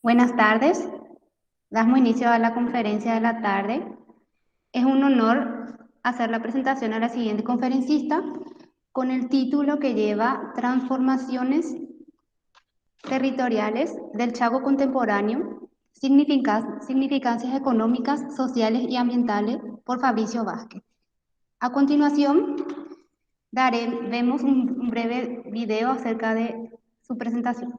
Buenas tardes. Damos inicio a la conferencia de la tarde. Es un honor hacer la presentación a la siguiente conferencista con el título que lleva Transformaciones territoriales del Chaco contemporáneo, significancias económicas, sociales y ambientales por Fabricio Vázquez. A continuación, vemos un breve video acerca de su presentación.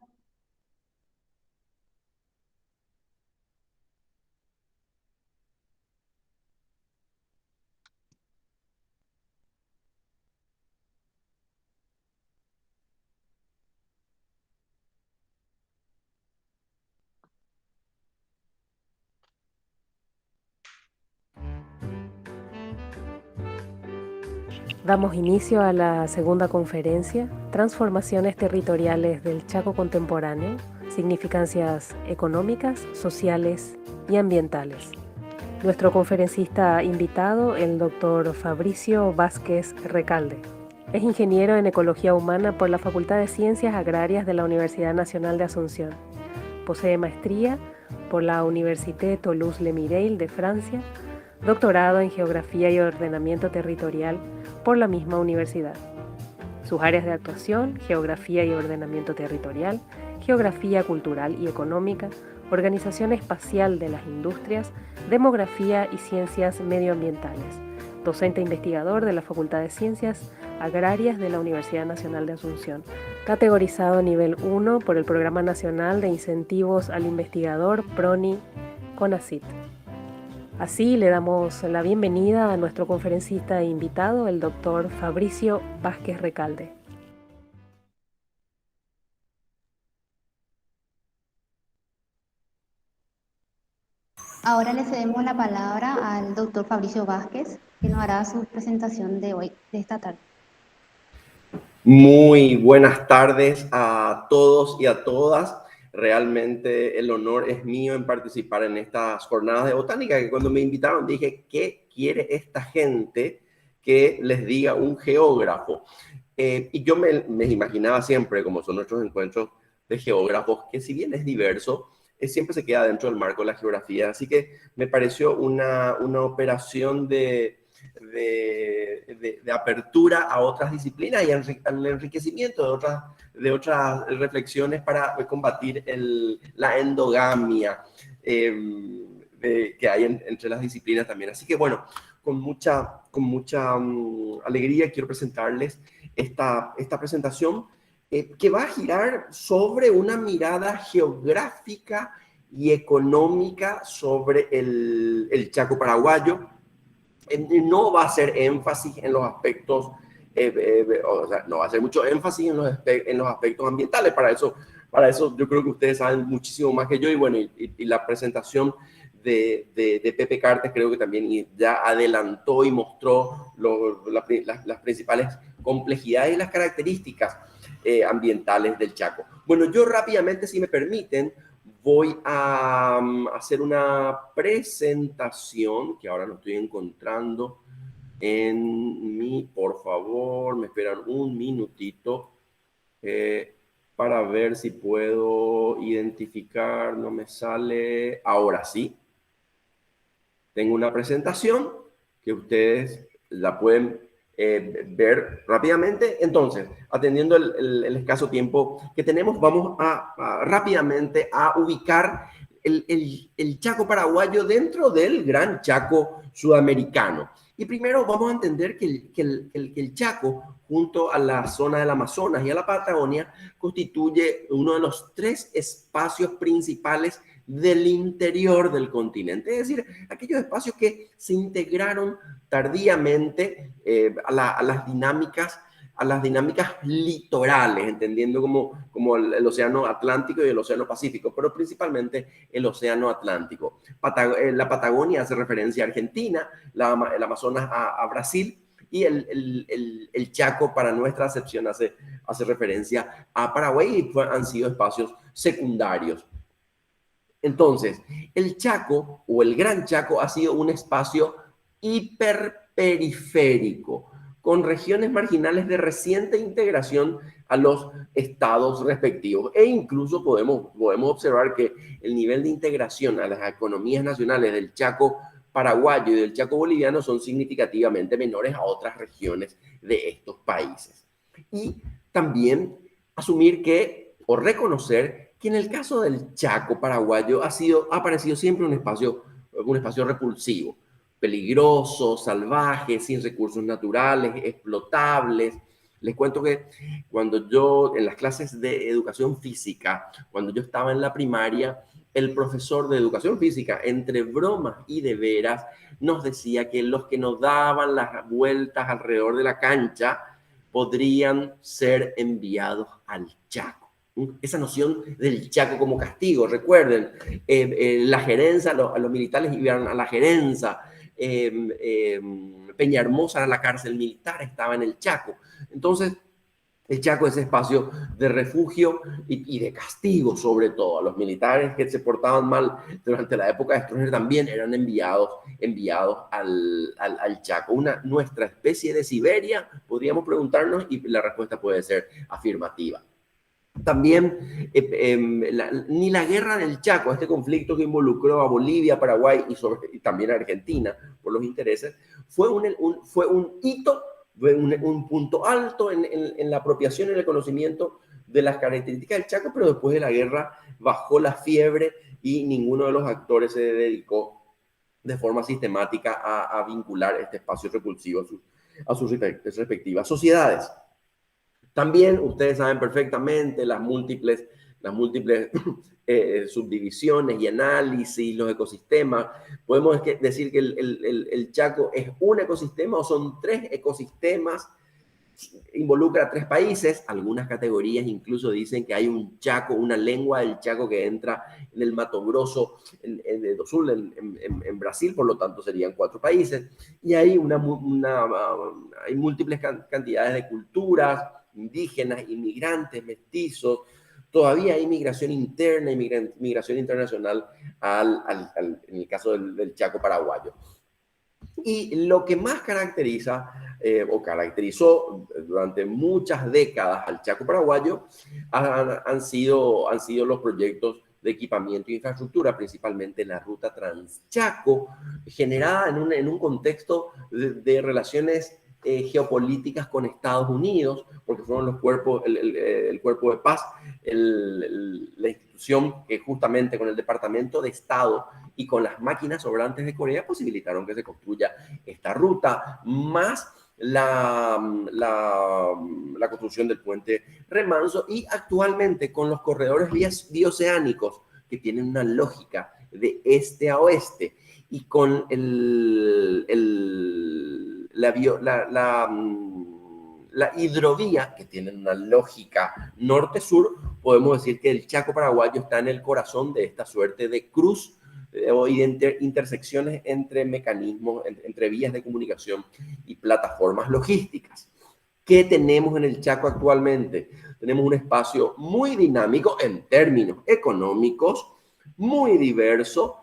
Damos inicio a la segunda conferencia, Transformaciones territoriales del Chaco contemporáneo, significancias económicas, sociales y ambientales. Nuestro conferencista invitado, el doctor Fabricio Vázquez Recalde. Es ingeniero en Ecología Humana por la Facultad de Ciencias Agrarias de la Universidad Nacional de Asunción. Posee maestría por la Université Toulouse-Le Mireille de Francia, doctorado en Geografía y Ordenamiento Territorial por la misma universidad. Sus áreas de actuación: Geografía y Ordenamiento Territorial, Geografía Cultural y Económica, Organización Espacial de las Industrias, Demografía y Ciencias Medioambientales. Docente investigador de la Facultad de Ciencias Agrarias de la Universidad Nacional de Asunción. Categorizado nivel 1 por el Programa Nacional de Incentivos al Investigador PRONI-CONACYT. Así le damos la bienvenida a nuestro conferencista invitado, el doctor Fabricio Vázquez Recalde. Ahora le cedemos la palabra al doctor Fabricio Vázquez, que nos hará su presentación de hoy, de esta tarde. Muy buenas tardes a todos y a todas. Realmente el honor es mío en participar en estas jornadas de botánica, que cuando me invitaron dije, ¿qué quiere esta gente que les diga un geógrafo? Y yo me imaginaba siempre, como son nuestros encuentros de geógrafos, que si bien es diverso, siempre se queda dentro del marco de la geografía. Así que me pareció una operación de apertura a otras disciplinas y al enriquecimiento de otras reflexiones para combatir la endogamia que hay entre las disciplinas también. Así que bueno, con mucha alegría quiero presentarles esta presentación que va a girar sobre una mirada geográfica y económica sobre el Chaco paraguayo. No va a hacer énfasis en los aspectos, o sea, no va a hacer mucho énfasis en los aspectos ambientales. Para eso yo creo que ustedes saben muchísimo más que yo, y bueno, y la presentación de Pepe Cartes creo que también ya adelantó y mostró las principales complejidades y las características ambientales del Chaco. Bueno, yo rápidamente, si me permiten, voy a hacer una presentación que ahora no estoy encontrando por favor, me esperan un minutito para ver si puedo identificar. No me sale. Ahora sí. Tengo una presentación que ustedes la pueden ver rápidamente. Entonces, atendiendo el escaso tiempo que tenemos, vamos rápidamente a ubicar el Chaco paraguayo dentro del gran Chaco sudamericano. Y primero vamos a entender que el Chaco, junto a la zona del Amazonas y a la Patagonia, constituye uno de los tres espacios principales del interior del continente, es decir, aquellos espacios que se integraron tardíamente a las dinámicas litorales, entendiendo como el océano Atlántico y el océano Pacífico, pero principalmente el océano Atlántico. La Patagonia hace referencia a Argentina, el Amazonas a Brasil, y el Chaco, para nuestra acepción, hace referencia a Paraguay, y han sido espacios secundarios. Entonces, el Chaco o el Gran Chaco ha sido un espacio hiperperiférico, con regiones marginales de reciente integración a los estados respectivos. E incluso podemos observar que el nivel de integración a las economías nacionales del Chaco paraguayo y del Chaco boliviano son significativamente menores a otras regiones de estos países. Y también asumir que, o reconocer que en el caso del Chaco paraguayo ha aparecido siempre un espacio repulsivo, peligroso, salvaje, sin recursos naturales, explotables. Les cuento que cuando yo, en las clases de educación física, cuando yo estaba en la primaria, el profesor de educación física, entre bromas y de veras, nos decía que los que nos daban las vueltas alrededor de la cancha podrían ser enviados al Chaco. Esa noción del Chaco como castigo, recuerden, la gerencia, a los militares iban a la gerencia, Peñahermosa, la cárcel militar, estaba en el Chaco. Entonces, el Chaco es espacio de refugio y de castigo, sobre todo. A los militares que se portaban mal durante la época de Stroessner también eran enviados al Chaco. Nuestra especie de Siberia, podríamos preguntarnos, y la respuesta puede ser afirmativa. También, ni la guerra del Chaco, este conflicto que involucró a Bolivia, Paraguay y también a Argentina por los intereses, fue un hito, fue un punto alto en la apropiación y el conocimiento de las características del Chaco, pero después de la guerra bajó la fiebre y ninguno de los actores se dedicó de forma sistemática a vincular este espacio repulsivo a sus respectivas sociedades. También ustedes saben perfectamente las múltiples subdivisiones y análisis, los ecosistemas. Podemos decir que el Chaco es un ecosistema o son 3 ecosistemas, involucra a 3 países. Algunas categorías incluso dicen que hay un Chaco, una lengua del Chaco que entra en el Mato Grosso, do Sul, en Brasil, por lo tanto serían 4 países. Y hay hay múltiples cantidades de culturas, indígenas, inmigrantes, mestizos. Todavía hay migración interna y migración internacional en el caso del Chaco paraguayo. Y lo que más caracteriza o caracterizó durante muchas décadas al Chaco paraguayo han sido los proyectos de equipamiento e infraestructura, principalmente la ruta Transchaco, generada en un contexto de relaciones geopolíticas con Estados Unidos, porque fueron los cuerpos, el cuerpo de paz, la institución que justamente con el Departamento de Estado y con las máquinas sobrantes de Corea posibilitaron que se construya esta ruta, más la construcción del puente Remanso, y actualmente con los corredores bioceánicos que tienen una lógica de este a oeste, y con la hidrovía, que tiene una lógica norte-sur, podemos decir que el Chaco paraguayo está en el corazón de esta suerte de cruz o intersecciones entre mecanismos, entre vías de comunicación y plataformas logísticas. ¿Qué tenemos en el Chaco actualmente? Tenemos un espacio muy dinámico en términos económicos, muy diverso,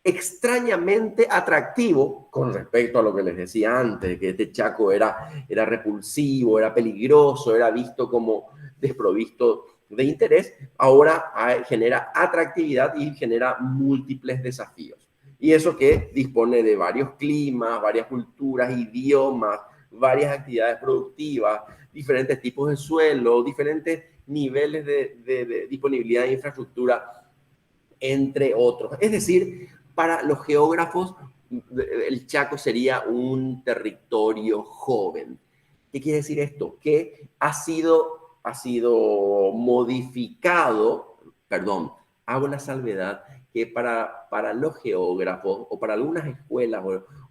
extrañamente atractivo con respecto a lo que les decía antes, que este Chaco era repulsivo, era peligroso, era visto como desprovisto de interés. Ahora genera atractividad y genera múltiples desafíos. Y eso que dispone de varios climas, varias culturas, idiomas, varias actividades productivas, diferentes tipos de suelo, diferentes niveles de disponibilidad de infraestructura, entre otros. Es decir, para los geógrafos, el Chaco sería un territorio joven. ¿Qué quiere decir esto? Que ha sido modificado, hago la salvedad que para los geógrafos o para algunas escuelas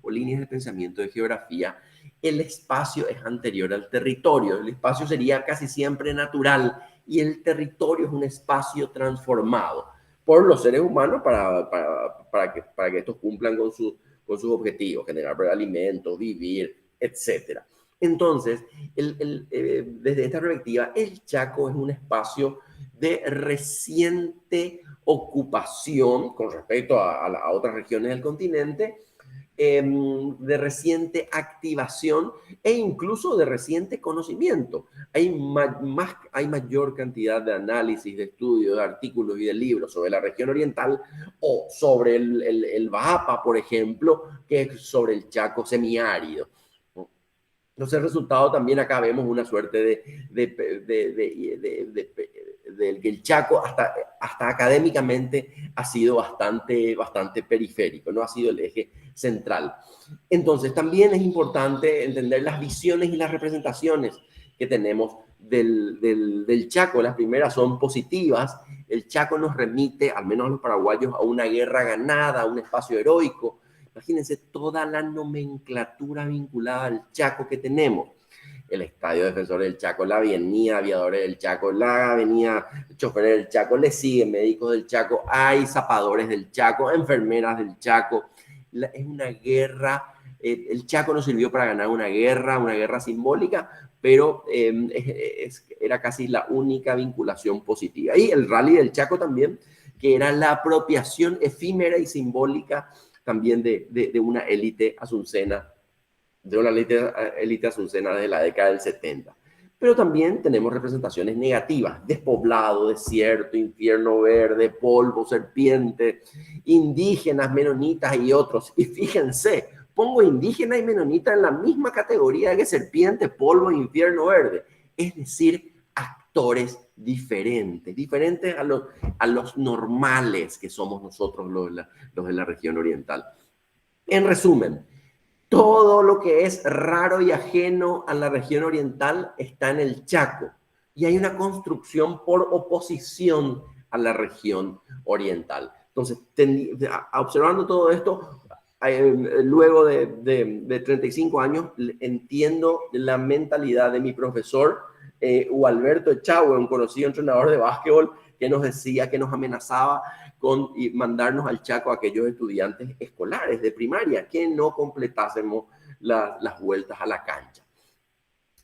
o líneas de pensamiento de geografía, el espacio es anterior al territorio. El espacio sería casi siempre natural y el territorio es un espacio transformado por los seres humanos para que estos cumplan con sus objetivos, generar alimentos, vivir, etc. Entonces, desde esta perspectiva, el Chaco es un espacio de reciente ocupación con respecto a otras regiones del continente, de reciente activación e incluso de reciente conocimiento. Hay mayor cantidad de análisis, de estudios, de artículos y de libros sobre la región oriental o sobre el Baapa, por ejemplo, que es sobre el Chaco semiárido. Entonces, el resultado también acá vemos una suerte de que el Chaco hasta académicamente ha sido bastante periférico, no ha sido el eje central. Entonces, también es importante entender las visiones y las representaciones que tenemos del Chaco. Las primeras son positivas. El Chaco nos remite, al menos a los paraguayos, a una guerra ganada, a un espacio heroico. Imagínense toda la nomenclatura vinculada al Chaco que tenemos. El Estadio Defensores del Chaco, la Avenida Aviadores del Chaco, la Avenida Choferes del Chaco, le siguen Médicos del Chaco, hay zapadores del Chaco, enfermeras del Chaco. Es una guerra. El Chaco nos sirvió para ganar una guerra simbólica, pero era casi la única vinculación positiva. Y el Rally del Chaco también, que era la apropiación efímera y simbólica también de una élite azucena, desde la década del 70. Pero también tenemos representaciones negativas: despoblado, desierto, infierno verde, polvo, serpiente, indígenas, menonitas y otros. Y fíjense, pongo indígena y menonita en la misma categoría que serpiente, polvo e infierno verde. Es decir, actores diferentes a los normales que somos nosotros los de la región oriental. En resumen, todo lo que es raro y ajeno a la región oriental está en el Chaco, y hay una construcción por oposición a la región oriental. Entonces, observando todo esto, luego de 35 años, entiendo la mentalidad de mi profesor, Alberto Echagüe, un conocido entrenador de básquetbol, que nos decía, que nos amenazaba con mandarnos al Chaco a aquellos estudiantes escolares de primaria que no completásemos las vueltas a la cancha.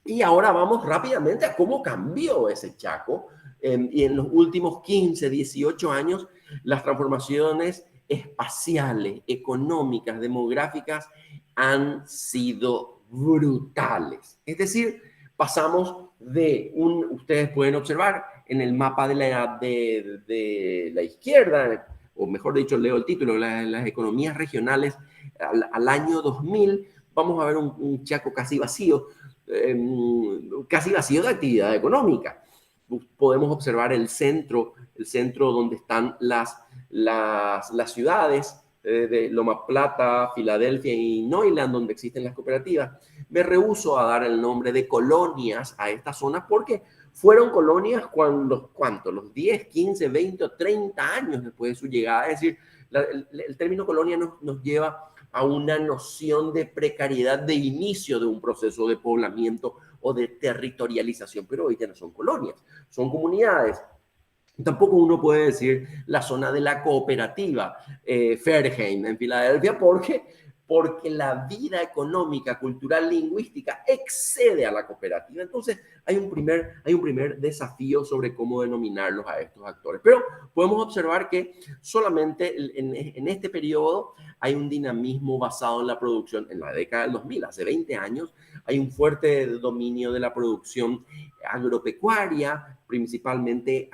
Y ahora vamos rápidamente a cómo cambió ese Chaco. Y en los últimos 15, 18 años, las transformaciones espaciales, económicas, demográficas han sido brutales. Es decir, pasamos ustedes pueden observar en el mapa de la izquierda, o mejor dicho, leo el título, las economías regionales al año 2000, vamos a ver un Chaco casi vacío de actividad económica. Podemos observar el centro donde están las ciudades de Loma Plata, Filadelfia y Neuland, donde existen las cooperativas. Me rehúso a dar el nombre de colonias a esta zona porque fueron colonias los 10, 15, 20 o 30 años después de su llegada. Es decir, el término colonia nos lleva a una noción de precariedad de inicio de un proceso de poblamiento o de territorialización, pero hoy ya no son colonias, son comunidades. Tampoco uno puede decir la zona de la cooperativa Fairhaven en Filadelfia porque la vida económica, cultural, lingüística excede a la cooperativa. Entonces hay un primer desafío sobre cómo denominarlos a estos actores. Pero podemos observar que solamente en este periodo hay un dinamismo basado en la producción. En la década del 2000, hace 20 años, hay un fuerte dominio de la producción agropecuaria, principalmente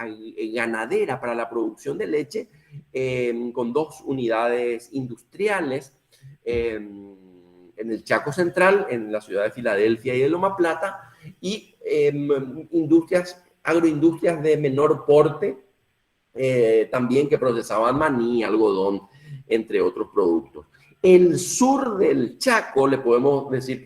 ganadera para la producción de leche, con 2 unidades industriales en el Chaco Central, en la ciudad de Filadelfia y de Loma Plata, y agroindustrias de menor porte, también, que procesaban maní, algodón, entre otros productos. El sur del Chaco, le podemos decir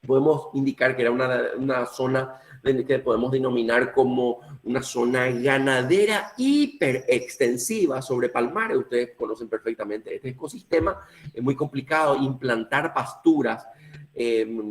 podemos indicar que era una zona que podemos denominar como una zona ganadera hiperextensiva sobre palmares. Ustedes conocen perfectamente este ecosistema. Es muy complicado implantar pasturas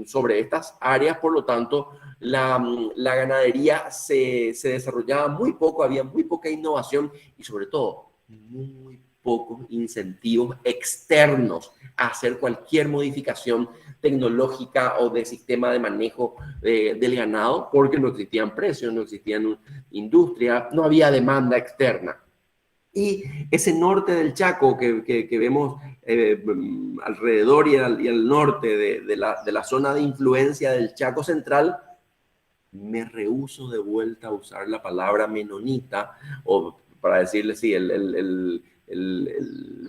sobre estas áreas, por lo tanto la ganadería se desarrollaba muy poco, había muy poca innovación y sobre todo muy pocos incentivos externos a hacer cualquier modificación tecnológica o de sistema de manejo del ganado, porque no existían precios, no existían industria, no había demanda externa. Y ese norte del Chaco que vemos alrededor y al norte de la zona de influencia del Chaco central, me rehúso de vuelta a usar la palabra menonita, o para decirle, sí,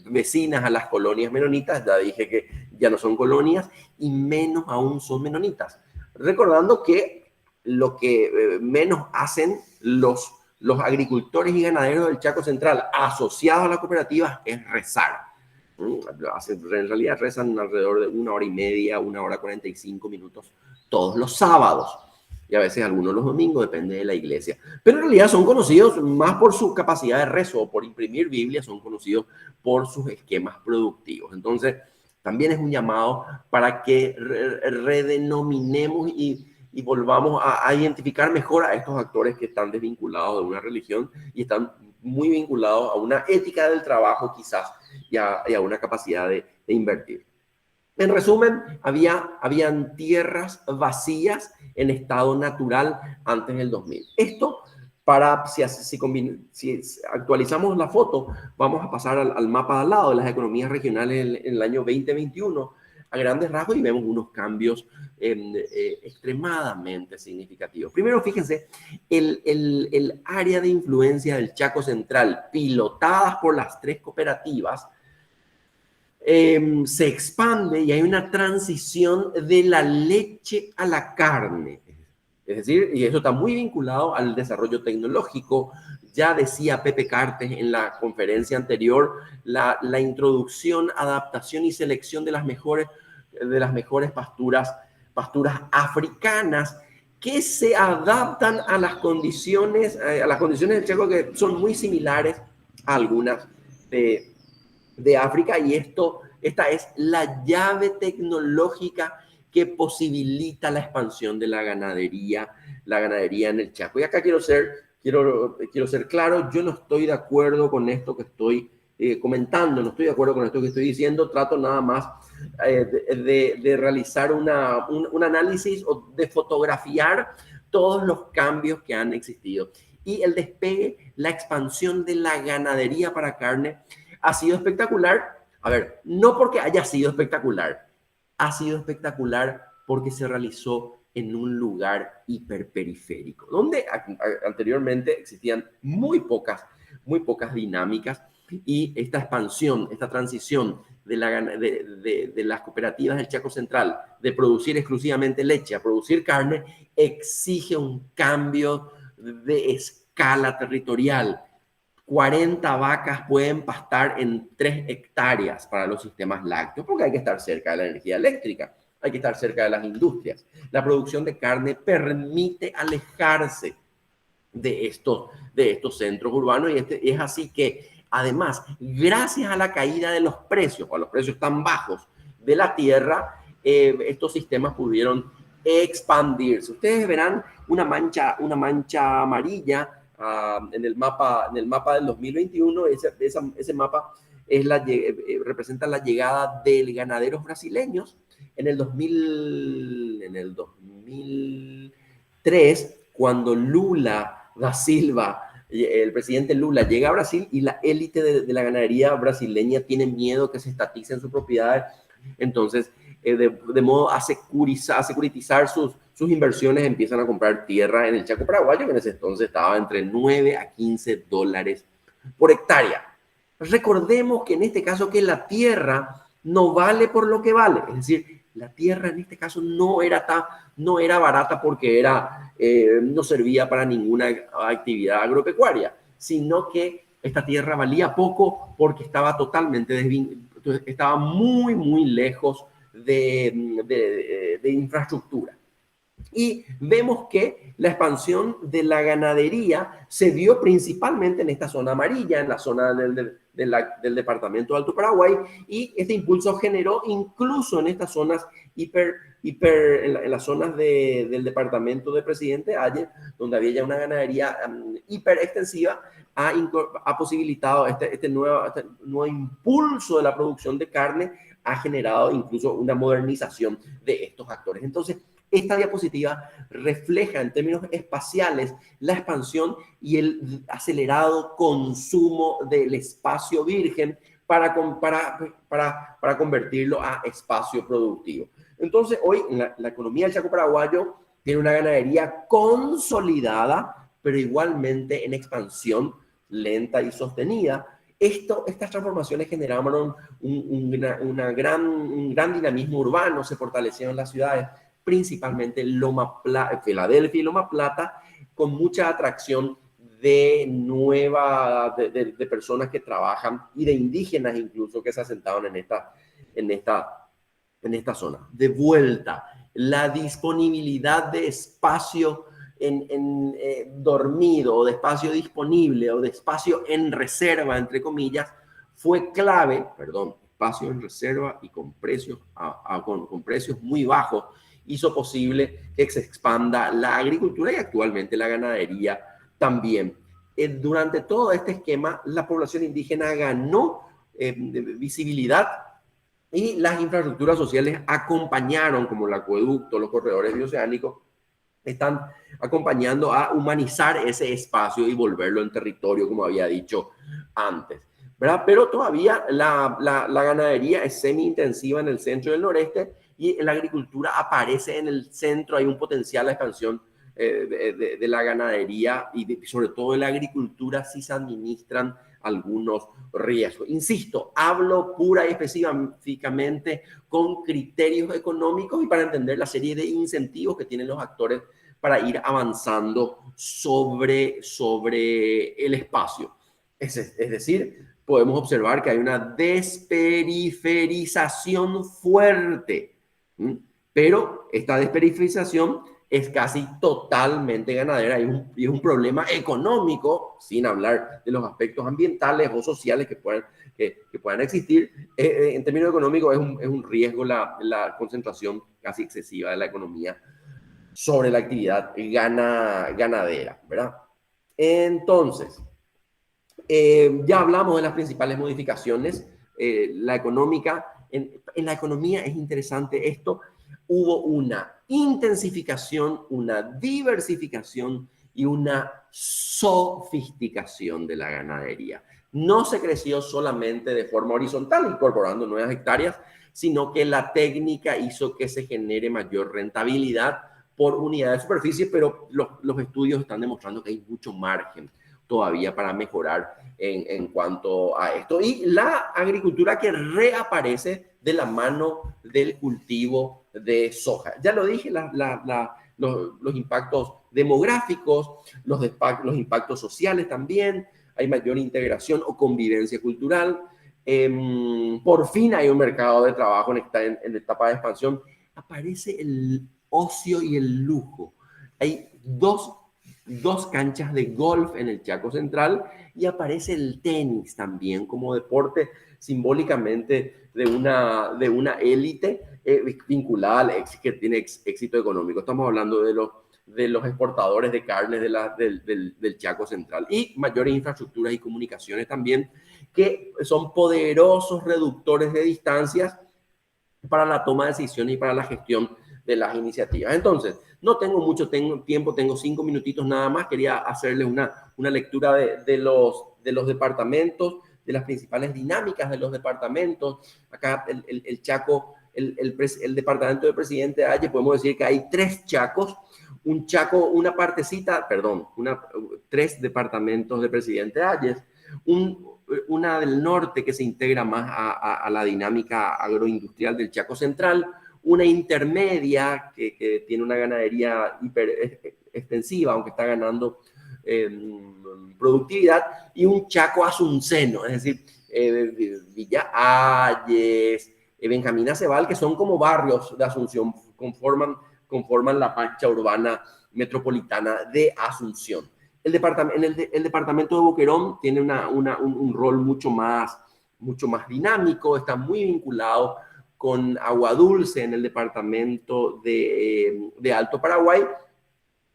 vecinas a las colonias menonitas. Ya dije que ya no son colonias y menos aún son menonitas. Recordando que lo que menos hacen los agricultores y ganaderos del Chaco Central asociados a las cooperativas es rezar. En realidad rezan alrededor de 1 hora y media, 1 hora 45 minutos todos los sábados, y a veces algunos los domingos, depende de la iglesia. Pero en realidad son conocidos más por su capacidad de rezo o por imprimir Biblia, son conocidos por sus esquemas productivos. Entonces, también es un llamado para que redenominemos y volvamos a identificar mejor a estos actores que están desvinculados de una religión y están muy vinculados a una ética del trabajo quizás y a una capacidad de invertir. En resumen, habían tierras vacías en estado natural antes del 2000. Esto, si actualizamos la foto, vamos a pasar al mapa de al lado de las economías regionales en el año 2021 a grandes rasgos, y vemos unos cambios extremadamente significativos. Primero, fíjense, el área de influencia del Chaco Central, pilotadas por las 3 cooperativas, se expande y hay una transición de la leche a la carne. Es decir, y eso está muy vinculado al desarrollo tecnológico. Ya decía Pepe Cartes en la conferencia anterior, la introducción, adaptación y selección de las mejores pasturas africanas que se adaptan a las condiciones del Chaco, que son muy similares a algunas de África, y esta es la llave tecnológica que posibilita la expansión de la ganadería en el Chaco. Y acá quiero ser claro, yo no estoy de acuerdo con esto que estoy comentando, no estoy de acuerdo con esto que estoy diciendo, trato nada más de realizar un análisis o de fotografiar todos los cambios que han existido. Y el despegue, la expansión de la ganadería para carne ha sido espectacular. A ver, no porque haya sido espectacular, ha sido espectacular porque se realizó en un lugar hiperperiférico, donde anteriormente existían muy pocas dinámicas, y esta expansión, esta transición de las cooperativas del Chaco Central de producir exclusivamente leche a producir carne exige un cambio de escala territorial. 40 vacas pueden pastar en 3 hectáreas para los sistemas lácteos, porque hay que estar cerca de la energía eléctrica, hay que estar cerca de las industrias. La producción de carne permite alejarse de estos centros urbanos, y es así que, además, gracias a la caída de los precios, o a los precios tan bajos de la tierra, estos sistemas pudieron expandirse. Ustedes verán una mancha amarilla en el mapa del 2021. Ese mapa representa la llegada de ganaderos brasileños en el 2003, cuando Lula da Silva, el presidente Lula, llega a Brasil, y la élite de la ganadería brasileña tiene miedo que se estaticen sus propiedades. Entonces, de modo a securitizar sus inversiones, empiezan a comprar tierra en el Chaco paraguayo, que en ese entonces estaba entre 9 a 15 dólares por hectárea. Recordemos que en este caso que la tierra no vale por lo que vale, es decir, la tierra en este caso no era barata porque no servía para ninguna actividad agropecuaria, sino que esta tierra valía poco porque estaba estaba muy, muy lejos de infraestructura. Y vemos que la expansión de la ganadería se dio principalmente en esta zona amarilla, en la zona del departamento de Alto Paraguay, y este impulso generó incluso en estas zonas en las zonas del departamento de Presidente Ayer, donde había ya una ganadería hiper extensiva, ha posibilitado este nuevo impulso de la producción de carne, ha generado incluso una modernización de estos actores. Entonces, Esta diapositiva refleja en términos espaciales la expansión y el acelerado consumo del espacio virgen para convertirlo a espacio productivo. Entonces, hoy la economía del Chaco paraguayo tiene una ganadería consolidada, pero igualmente en expansión lenta y sostenida. Estas transformaciones generaron un gran dinamismo urbano, se fortalecieron las ciudades, principalmente Filadelfia y Loma Plata, con mucha atracción de personas que trabajan y de indígenas incluso que se asentaron en esta zona. De vuelta, la disponibilidad de espacio dormido o de espacio disponible o de espacio en reserva, entre comillas, fue clave, espacio en reserva y con precios muy bajos, hizo posible que se expanda la agricultura y actualmente la ganadería también. Durante todo este esquema, la población indígena ganó visibilidad y las infraestructuras sociales acompañaron, como el acueducto, los corredores bioceánicos, están acompañando a humanizar ese espacio y volverlo en territorio, como había dicho antes, ¿verdad? Pero todavía la ganadería es semi-intensiva en el centro y el noreste y la agricultura aparece en el centro. Hay un potencial de expansión de la ganadería y sobre todo de la agricultura si se administran algunos riesgos. Insisto, hablo pura y específicamente con criterios económicos y para entender la serie de incentivos que tienen los actores para ir avanzando sobre el espacio. Es decir, podemos observar que hay una desperiferización fuerte, pero esta desperiferización es casi totalmente ganadera y es un problema económico, sin hablar de los aspectos ambientales o sociales que puedan existir. En términos económicos es un riesgo la concentración casi excesiva de la economía sobre la actividad ganadera, ¿verdad? Entonces, ya hablamos de las principales modificaciones, la económica. En la economía es interesante esto. Hubo una intensificación, una diversificación y una sofisticación de la ganadería. No se creció solamente de forma horizontal, incorporando nuevas hectáreas, sino que la técnica hizo que se genere mayor rentabilidad por unidad de superficie, pero los estudios están demostrando que hay mucho margen todavía para mejorar en cuanto a esto. Y la agricultura que reaparece de la mano del cultivo de soja. Ya lo dije, los impactos demográficos, los impactos sociales también, hay mayor integración o convivencia cultural. Por fin hay un mercado de trabajo en etapa de expansión. Aparece el ocio y el lujo. Hay dos canchas de golf en el Chaco Central y aparece el tenis también como deporte simbólicamente de una élite vinculada que tiene éxito económico. Estamos hablando de los exportadores de carnes del Chaco Central y mayores infraestructuras y comunicaciones también, que son poderosos reductores de distancias para la toma de decisiones y para la gestión de las iniciativas. Entonces, no tengo mucho tiempo, tengo 5 minutitos nada más. Quería hacerles una lectura de los departamentos, de las principales dinámicas de los departamentos. Acá el Chaco, el departamento del presidente Ayes, podemos decir que hay 3 Chacos, un Chaco, una partecita, perdón, 3 departamentos del presidente Ayes, una del norte que se integra más a la dinámica agroindustrial del Chaco Central, una intermedia que tiene una ganadería hiper extensiva, aunque está ganando productividad, y un Chaco asunceno, es decir, Villa Ayes, Benjamín Acebal, que son como barrios de Asunción, conforman la pancha urbana metropolitana de Asunción. El departamento de Boquerón tiene un rol mucho más dinámico, está muy vinculado con Agua Dulce en el departamento de Alto Paraguay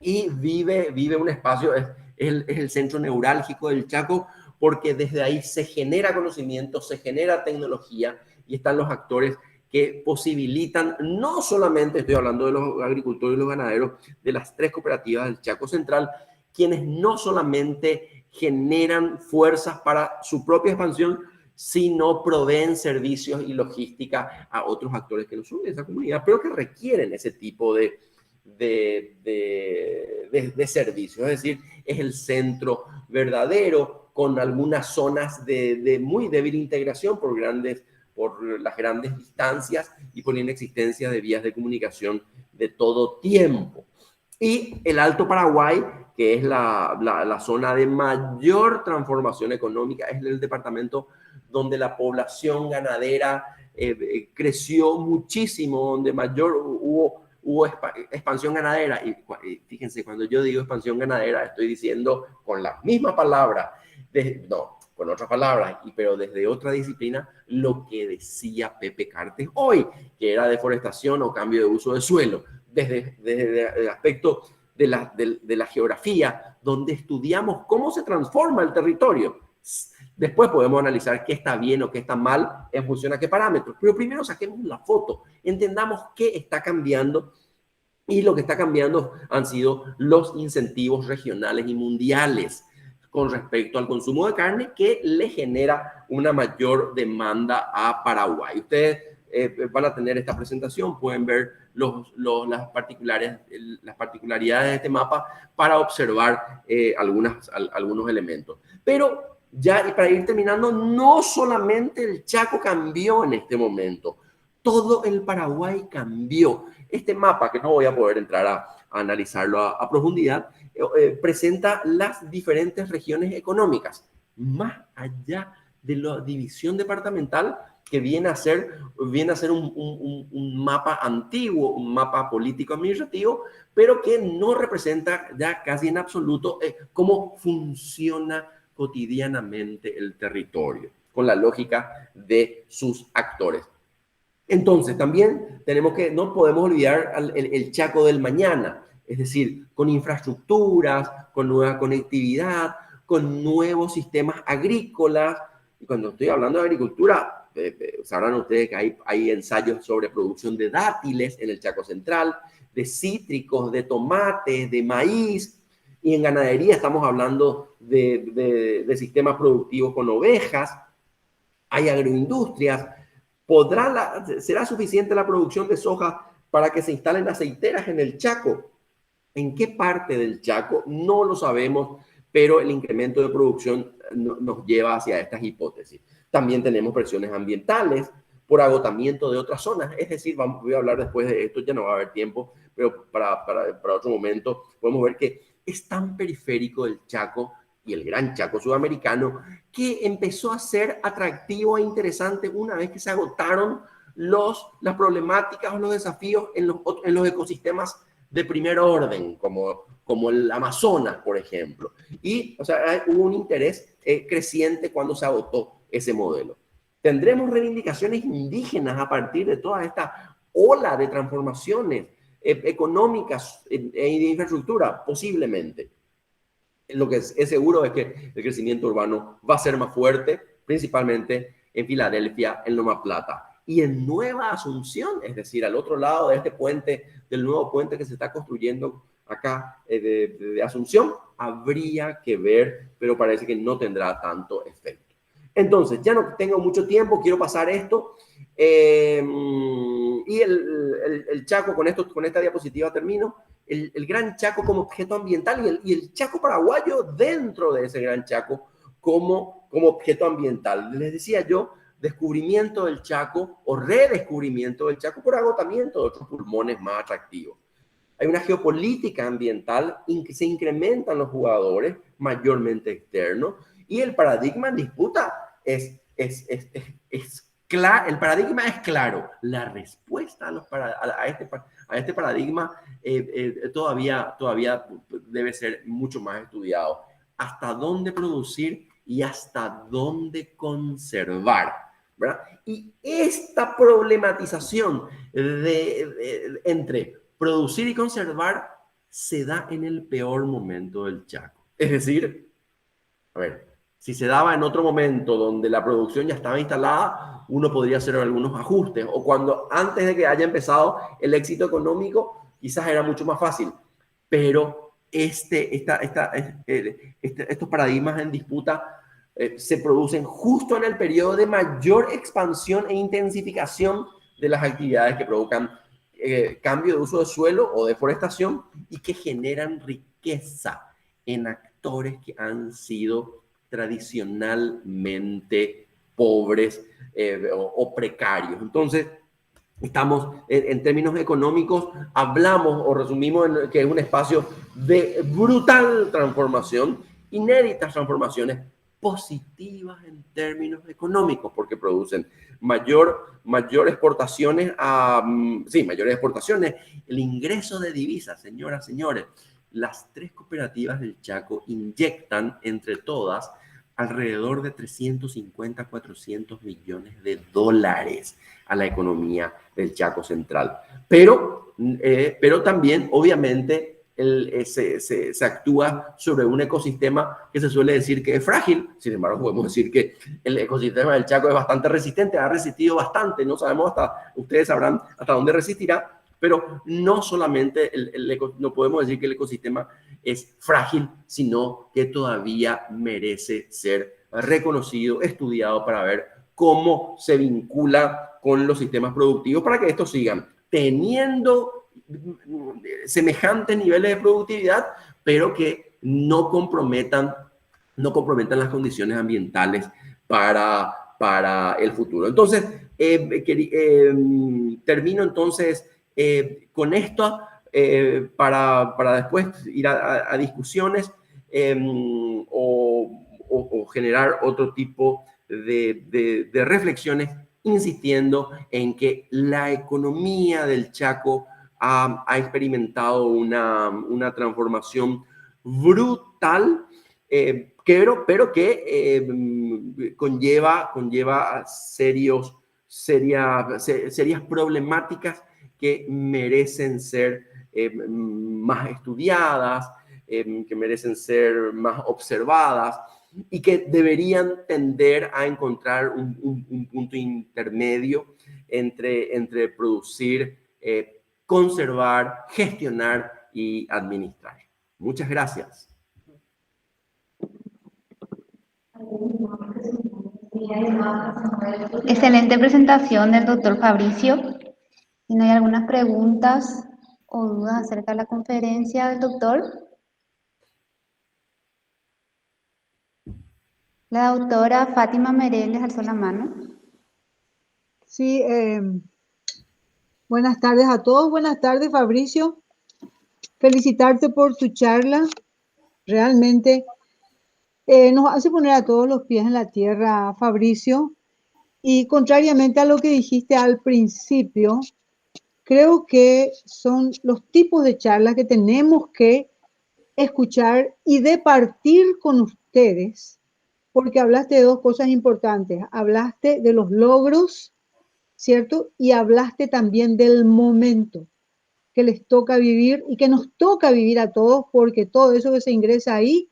y vive un espacio, es el centro neurálgico del Chaco, porque desde ahí se genera conocimiento, se genera tecnología y están los actores que posibilitan, no solamente estoy hablando de los agricultores y los ganaderos, de las 3 cooperativas del Chaco Central, quienes no solamente generan fuerzas para su propia expansión, sino proveen servicios y logística a otros actores que no son de esa comunidad, pero que requieren ese tipo de servicios. Es decir, es el centro verdadero con algunas zonas de muy débil integración por las grandes distancias y por la inexistencia de vías de comunicación de todo tiempo. Y el Alto Paraguay, que es la zona de mayor transformación económica, es el departamento donde la población ganadera creció muchísimo, donde mayor hubo expansión ganadera. Y fíjense, cuando yo digo expansión ganadera, estoy diciendo con las mismas palabras, no, con otras palabras, pero desde otra disciplina, lo que decía Pepe Cartes hoy, que era deforestación o cambio de uso de suelo, desde el aspecto de la geografía, donde estudiamos cómo se transforma el territorio. Después podemos analizar qué está bien o qué está mal en función a qué parámetros, pero primero saquemos la foto, entendamos qué está cambiando, y lo que está cambiando han sido los incentivos regionales y mundiales con respecto al consumo de carne, que le genera una mayor demanda a Paraguay. Ustedes van a tener esta presentación, pueden ver las particularidades de este mapa para observar algunos elementos. Pero ya, y para ir terminando, no solamente el Chaco cambió en este momento, todo el Paraguay cambió. Este mapa, que no voy a poder entrar a analizarlo a profundidad, presenta las diferentes regiones económicas, más allá de la división departamental, que viene a ser un mapa antiguo, un mapa político-administrativo, pero que no representa ya casi en absoluto cómo funciona cotidianamente el territorio, con la lógica de sus actores. Entonces, también no podemos olvidar el Chaco del mañana, es decir, con infraestructuras, con nueva conectividad, con nuevos sistemas agrícolas. Y cuando estoy hablando de agricultura, sabrán ustedes que hay ensayos sobre producción de dátiles en el Chaco Central, de cítricos, de tomates, de maíz. Y en ganadería estamos hablando de sistemas productivos con ovejas. Hay agroindustrias. ¿Será suficiente la producción de soja para que se instalen aceiteras en el Chaco? ¿En qué parte del Chaco? No lo sabemos, pero el incremento de producción nos lleva hacia estas hipótesis. También tenemos presiones ambientales por agotamiento de otras zonas. Es decir, voy a hablar después de esto, ya no va a haber tiempo, pero para otro momento podemos ver que es tan periférico el Chaco y el Gran Chaco sudamericano, que empezó a ser atractivo e interesante una vez que se agotaron las problemáticas o los desafíos en los ecosistemas de primer orden, como el Amazonas, por ejemplo. Y, o sea, hubo un interés creciente cuando se agotó ese modelo. ¿Tendremos reivindicaciones indígenas a partir de toda esta ola de transformaciones económicas e de infraestructura? Posiblemente. Lo que es seguro es que el crecimiento urbano va a ser más fuerte, principalmente en Filadelfia, en Loma Plata. Y en Nueva Asunción, es decir, al otro lado de este puente, del nuevo puente que se está construyendo acá de Asunción, habría que ver, pero parece que no tendrá tanto efecto. Entonces, ya no tengo mucho tiempo, quiero pasar esto. Y el Chaco, con esta diapositiva termino. El Gran Chaco como objeto ambiental y el Chaco paraguayo dentro de ese Gran Chaco como objeto ambiental. Les decía yo, descubrimiento del Chaco o redescubrimiento del Chaco por agotamiento de otros pulmones más atractivos. Hay una geopolítica ambiental en que se incrementan los jugadores, mayormente externos, y el paradigma en disputa claro. El paradigma es claro. La respuesta a este paradigma todavía debe ser mucho más estudiado. ¿Hasta dónde producir y hasta dónde conservar? ¿Verdad? Y esta problematización entre producir y conservar se da en el peor momento del Chaco. Es decir, a ver, Si se daba en otro momento donde la producción ya estaba instalada, uno podría hacer algunos ajustes. O cuando antes de que haya empezado el éxito económico, quizás era mucho más fácil. Pero estos paradigmas en disputa se producen justo en el periodo de mayor expansión e intensificación de las actividades que provocan cambio de uso de suelo o deforestación y que generan riqueza en actores que han sido tradicionalmente pobres o precarios. Entonces, estamos en términos económicos, hablamos o resumimos en que es un espacio de brutal transformación, inéditas transformaciones positivas en términos económicos, porque producen mayor exportaciones, mayores exportaciones, el ingreso de divisas, señoras, señores. Las 3 cooperativas del Chaco inyectan entre todas alrededor de 350, 400 millones de dólares a la economía del Chaco Central. Pero también, obviamente, se actúa sobre un ecosistema que se suele decir que es frágil. Sin embargo, podemos decir que el ecosistema del Chaco es bastante resistente, ha resistido bastante, no sabemos ustedes sabrán hasta dónde resistirá, pero no solamente no podemos decir que el ecosistema es frágil, sino que todavía merece ser reconocido, estudiado para ver cómo se vincula con los sistemas productivos para que estos sigan teniendo semejantes niveles de productividad, pero que no comprometan las condiciones ambientales para el futuro. Entonces, termino entonces con esto para después ir a discusiones o generar otro tipo de reflexiones, insistiendo en que la economía del Chaco ha experimentado una transformación brutal, pero que conlleva serias problemáticas que merecen ser más estudiadas, que merecen ser más observadas y que deberían tender a encontrar un punto intermedio entre producir, conservar, gestionar y administrar. Muchas gracias. Excelente presentación del doctor Fabricio. Si no hay algunas preguntas o dudas acerca de la conferencia del doctor. La doctora Fátima Mereles alzó la mano. Sí, buenas tardes a todos. Buenas tardes, Fabricio. Felicitarte por tu charla. Realmente nos hace poner a todos los pies en la tierra, Fabricio. Y contrariamente a lo que dijiste al principio, creo que son los tipos de charlas que tenemos que escuchar y departir con ustedes, porque hablaste de dos cosas importantes. Hablaste de los logros, ¿cierto? Y hablaste también del momento que les toca vivir y que nos toca vivir a todos, porque todo eso que se ingresa ahí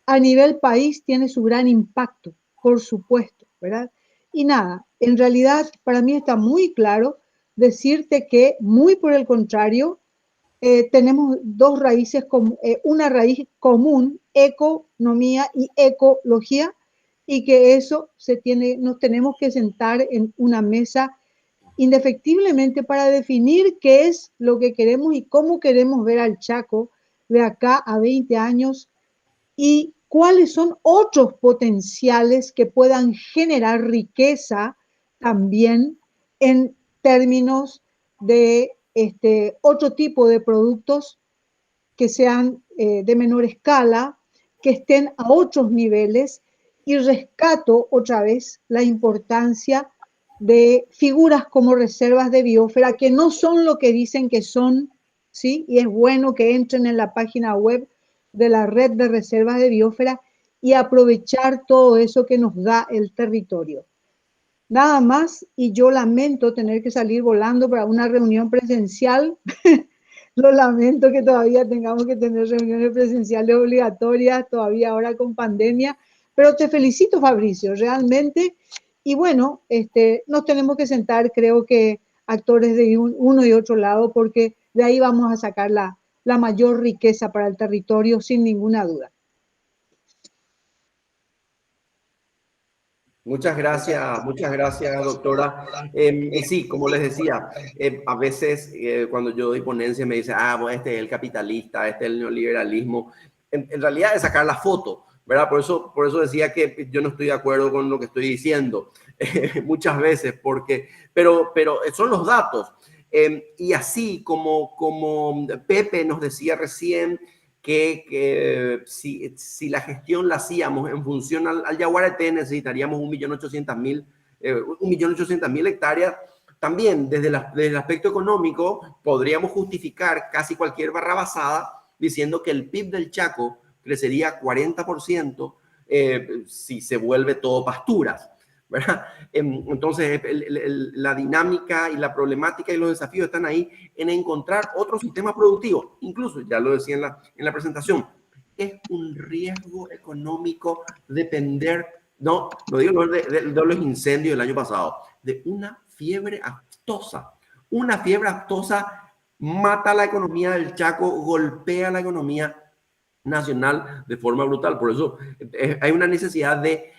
a nivel país tiene su gran impacto, por supuesto, ¿verdad? Y nada, en realidad para mí está muy claro decirte que muy por el contrario, tenemos dos raíces, una raíz común, economía y ecología, y que eso nos tenemos que sentar en una mesa indefectiblemente para definir qué es lo que queremos y cómo queremos ver al Chaco de acá a 20 años y cuáles son otros potenciales que puedan generar riqueza también en términos de otro tipo de productos que sean de menor escala, que estén a otros niveles, y rescato otra vez la importancia de figuras como reservas de biosfera, que no son lo que dicen que son, ¿sí? Y es bueno que entren en la página web de la red de reservas de biosfera y aprovechar todo eso que nos da el territorio. Nada más, y yo lamento tener que salir volando para una reunión presencial. Lo lamento que todavía tengamos que tener reuniones presenciales obligatorias, todavía ahora con pandemia, Pero te felicito, Fabricio, realmente. Y bueno, nos tenemos que sentar, creo que actores de uno y otro lado, porque de ahí vamos a sacar la mayor riqueza para el territorio, sin ninguna duda. Muchas gracias, doctora. Y sí, como les decía, a veces cuando yo doy ponencia me dicen, bueno, este es el capitalista, este es el neoliberalismo. En realidad es sacar la foto, ¿verdad? Por eso decía que yo no estoy de acuerdo con lo que estoy diciendo muchas veces, pero son los datos. Y así como Pepe nos decía recién, que si la gestión la hacíamos en función al Yaguareté, necesitaríamos 1.800.000 hectáreas. También desde el aspecto económico podríamos justificar casi cualquier barrabasada diciendo que el PIB del Chaco crecería 40% si se vuelve todo pasturas, ¿verdad? Entonces, la dinámica y la problemática y los desafíos están ahí en encontrar otro sistema productivo. Incluso, ya lo decía en la presentación, es un riesgo económico depender, no digo de los incendios del año pasado, de una fiebre aftosa. Una fiebre aftosa mata la economía del Chaco, golpea la economía nacional de forma brutal. Por eso hay una necesidad de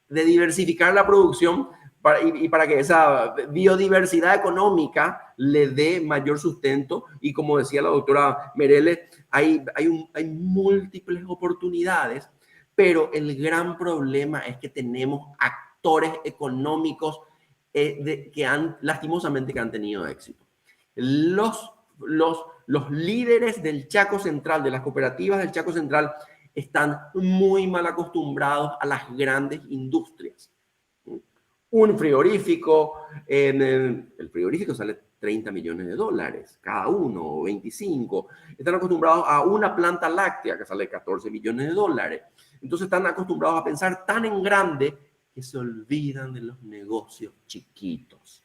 diversificar la producción para que esa biodiversidad económica le dé mayor sustento. Y como decía la doctora Mereles, hay múltiples oportunidades, pero el gran problema es que tenemos actores económicos lastimosamente que han tenido éxito. Los líderes del Chaco Central, de las cooperativas del Chaco Central, están muy mal acostumbrados a las grandes industrias. Un frigorífico, el frigorífico sale 30 millones de dólares cada uno, o 25. Están acostumbrados a una planta láctea que sale 14 millones de dólares. Entonces están acostumbrados a pensar tan en grande que se olvidan de los negocios chiquitos.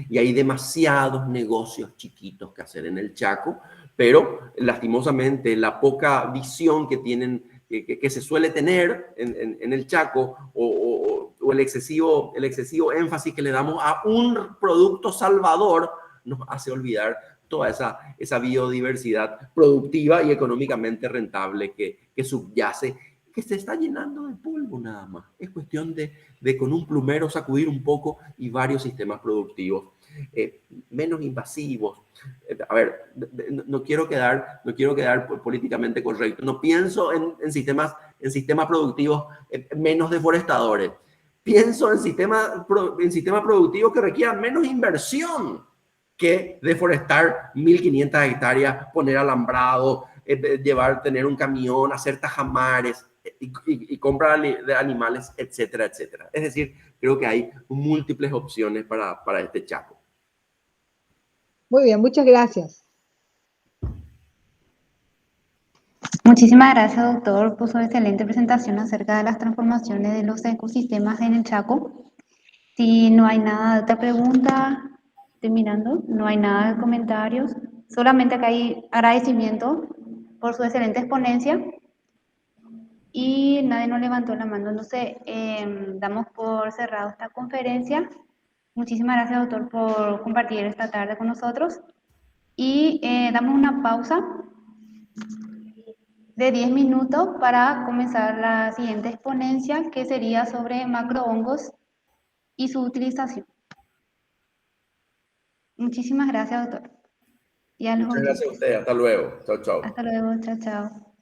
Y hay demasiados negocios chiquitos que hacer en el Chaco, pero lastimosamente la poca visión que tienen, que se suele tener en el Chaco, o el excesivo énfasis que le damos a un producto salvador, nos hace olvidar toda esa biodiversidad productiva y económicamente rentable que subyace, que se está llenando de polvo nada más. Es cuestión de con un plumero sacudir un poco y varios sistemas productivos menos invasivos. A ver, no quiero quedar políticamente correcto. No pienso en sistemas productivos menos deforestadores. Pienso en sistemas productivos que requieran menos inversión que deforestar 1.500 hectáreas, poner alambrado, tener un camión, hacer tajamares y compra de animales, etcétera, etcétera. Es decir, creo que hay múltiples opciones para este Chaco. Muy bien, muchas gracias. Muchísimas gracias, doctor, por su excelente presentación acerca de las transformaciones de los ecosistemas en el Chaco. Si no hay nada de otra pregunta, estoy mirando, no hay nada de comentarios, solamente acá hay agradecimiento por su excelente exponencia y nadie nos levantó la mano. Entonces, damos por cerrado esta conferencia. Muchísimas gracias, doctor, por compartir esta tarde con nosotros y damos una pausa de 10 minutos para comenzar la siguiente exponencia, que sería sobre macrohongos y su utilización. Muchísimas gracias, doctor. Muchas gracias a usted. Hasta luego. Chao, chao. Hasta luego. Chao, chao.